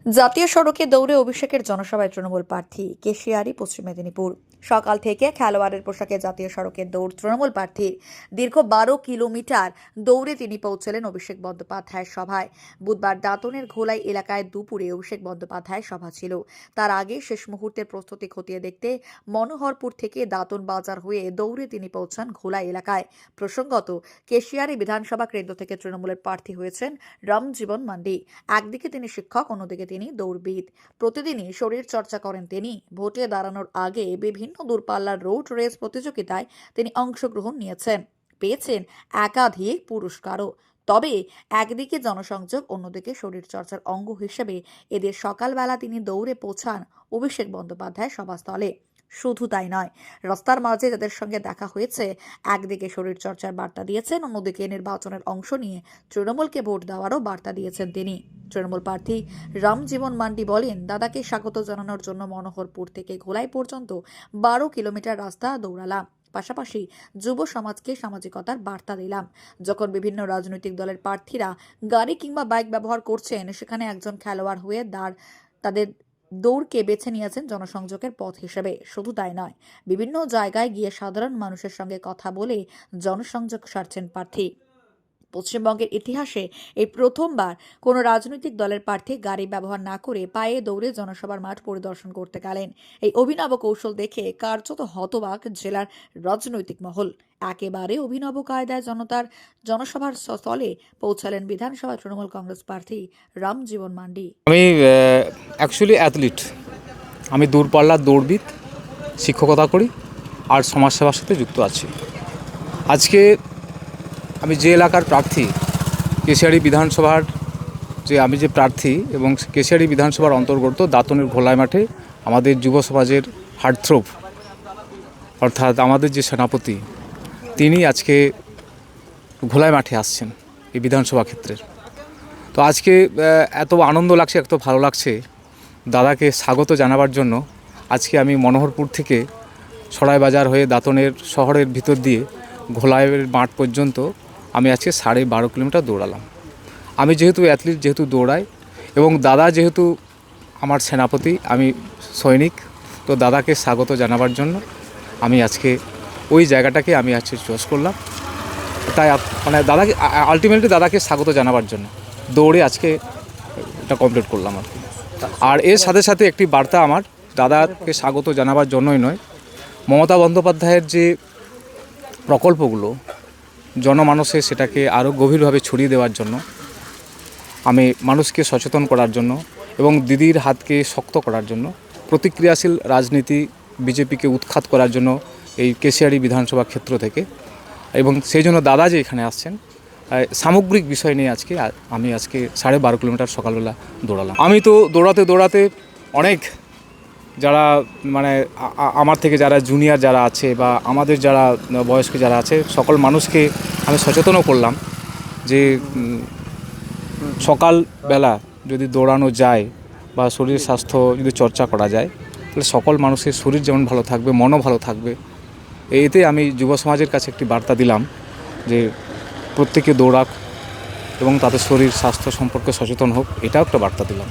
জাতীয় সড়কে দৌড়ে অভিষেকের জনসভায় তৃণমূল প্রার্থী কেশিয়ারি, পশ্চিম মেদিনীপুর। সকাল থেকে খেলোয়াড়ের পোশাকে জাতীয় সড়কের দৌড় তৃণমূল প্রার্থীর। দীর্ঘ 12 কিলোমিটার দৌড়ে তিনি পৌঁছলেন অভিষেক বন্দ্যোপাধ্যায়ের সভায়। বুধবার দাঁতনের ঘোলাই এলাকায় দুপুরে অভিষেক বন্দ্যোপাধ্যায়ের সভা ছিল। তার আগে শেষ মুহূর্তের প্রস্তুতি খতিয়ে দেখতে মনোহরপুর থেকে দাঁতন বাজার হয়ে দৌড়ে তিনি পৌঁছান ঘোলাই এলাকায়। প্রসঙ্গত, কেশিয়ারি বিধানসভা কেন্দ্র থেকে তৃণমূলের প্রার্থী হয়েছেন রামজীবন মান্ডি। একদিকে তিনি শিক্ষক, অন্যদিকে তিনি দৌড়বিদ। প্রতিদিনই শরীর চর্চা করেন তিনি। ভোটে দাঁড়ানোর আগে বিভিন্ন দূরপাল্লার রোড রেস প্রতিযোগিতায় তিনি অংশগ্রহণ নিয়েছেন, পেয়েছেন একাধিক পুরস্কারও। তবে একদিকে জনসংযোগ, অন্যদিকে শরীরচর্চার অঙ্গ হিসেবে এদের সকালবেলা তিনি দৌড়ে পৌঁছান অভিষেক বন্দ্যোপাধ্যায় সভাস্থলে। শুধু তাই নয়, রাস্তার মাঝে যাদের সঙ্গে দেখা হয়েছে, একদিকে শরীরচর্চার বার্তা দিয়েছেন, অন্যদিকে নির্বাচনের অংশ নিয়ে তৃণমূলকে ভোট দেওয়ারও বার্তা দিয়েছেন তিনি। তৃণমূল প্রার্থী রামজীবন মান্ডি বলেন, দাদাকে স্বাগত জানানোর জন্য মনোহরপুর থেকে ঘোলাই পর্যন্ত 12 কিলোমিটার রাস্তা দৌড়ালাম। পাশাপাশি যুব সমাজকে সামাজিকতার বার্তা দিলাম। যখন বিভিন্ন রাজনৈতিক দলের প্রার্থীরা গাড়ি কিংবা বাইক ব্যবহার করছেন, সেখানে একজন খেলোয়াড় হয়ে তাদের দৌড়কে বেছে নিয়েছেন জনসংযোগের পথ হিসেবে। শুধু তাই নয়, বিভিন্ন জায়গায় গিয়ে সাধারণ মানুষের সঙ্গে কথা বলে জনসংযোগ সারছেন প্রার্থী। পশ্চিমবঙ্গের ইতিহাসে এই প্রথমবার কোনো রাজনৈতিক দলের প্রার্থী গাড়ি ব্যবহার না করে পায়ে দৌড়ে জনসভার মাঠ পরিদর্শন করতে গেলেন। এই অভিনব কৌশল দেখে কার্যত হতবাক জেলার রাজনৈতিক মহল। একেবারে অভিনব কায়দায় জনসভার স্থলে পৌঁছালেন বিধানসভা তৃণমূল কংগ্রেস প্রার্থী রামজীবন মান্ডি। আমি অ্যাকচুয়ালি অ্যাথলিট। আমি দূরপাল্লার দৌড়বিদ, শিক্ষকতা করি আর সমাজসেবার সাথে যুক্ত আছি। আজকে আমি যে এলাকার প্রার্থী, কেশিয়ারি বিধানসভার আমি যে প্রার্থী এবং কেশিয়ারি বিধানসভার অন্তর্গত দাঁতনের ঘোলাই মাঠে আমাদের যুব সমাজের হার্টথ্রোব অর্থাৎ আমাদের যে সেনাপতি, তিনি আজকে ঘোলাই মাঠে আসছেন এই বিধানসভা ক্ষেত্রের। তো আজকে এত আনন্দ লাগছে, এত ভালো লাগছে দাদাকে স্বাগত জানাবার জন্য। আজকে আমি মনোহরপুর থেকে সরাই বাজার হয়ে দাঁতনের শহরের ভিতর দিয়ে ঘোলাইয়ের মাঠ পর্যন্ত আমি আজকে 12.5 কিলোমিটার দৌড়ালাম। আমি যেহেতু অ্যাথলিট, যেহেতু দৌড়াই এবং দাদা যেহেতু আমার সেনাপতি, আমি সৈনিক, তো দাদাকে স্বাগত জানাবার জন্য আমি আজকে ওই জায়গাটাকে আমি আজকে চয়েস করলাম। তাই মানে দাদাকে আলটিমেটলি দাদাকে স্বাগত জানাবার জন্য দৌড়ে আজকে এটা কমপ্লিট করলাম আর কি। আর এর সাথে সাথে একটি বার্তা আমার দাদাকে স্বাগত জানাবার জন্যই নয়, মমতা বন্দ্যোপাধ্যায়ের যে প্রকল্পগুলো জনমানসে সেটাকে আরও গভীরভাবে ছড়িয়ে দেওয়ার জন্য, আমি মানুষকে সচেতন করার জন্য এবং দিদির হাতকে শক্ত করার জন্য, প্রতিক্রিয়াশীল রাজনীতি বিজেপিকে উৎখাত করার জন্য এই কেশিয়ারি বিধানসভা ক্ষেত্র থেকে, এবং সেই জন্য দাদা যে এখানে আসছেন সামগ্রিক বিষয় নিয়ে আমি আজকে 12.5 কিলোমিটার সকালবেলা দৌড়ালাম। আমি তো দৌড়াতে অনেক যারা মানে আমার থেকে যারা জুনিয়র যারা আছে বা আমাদের যারা বয়স্ক যারা আছে, সকল মানুষকে আমি সচেতনও করলাম যে সকালবেলা যদি দৌড়ানো যায় বা শরীর স্বাস্থ্য যদি চর্চা করা যায়, তাহলে সকল মানুষের শরীর যেমন ভালো থাকবে, মনও ভালো থাকবে। এতে আমি যুব সমাজের কাছে একটি বার্তা দিলাম যে প্রত্যেকে দৌড়াক এবং তাদের শরীর স্বাস্থ্য সম্পর্কে সচেতন হোক, এটাও একটা বার্তা দিলাম।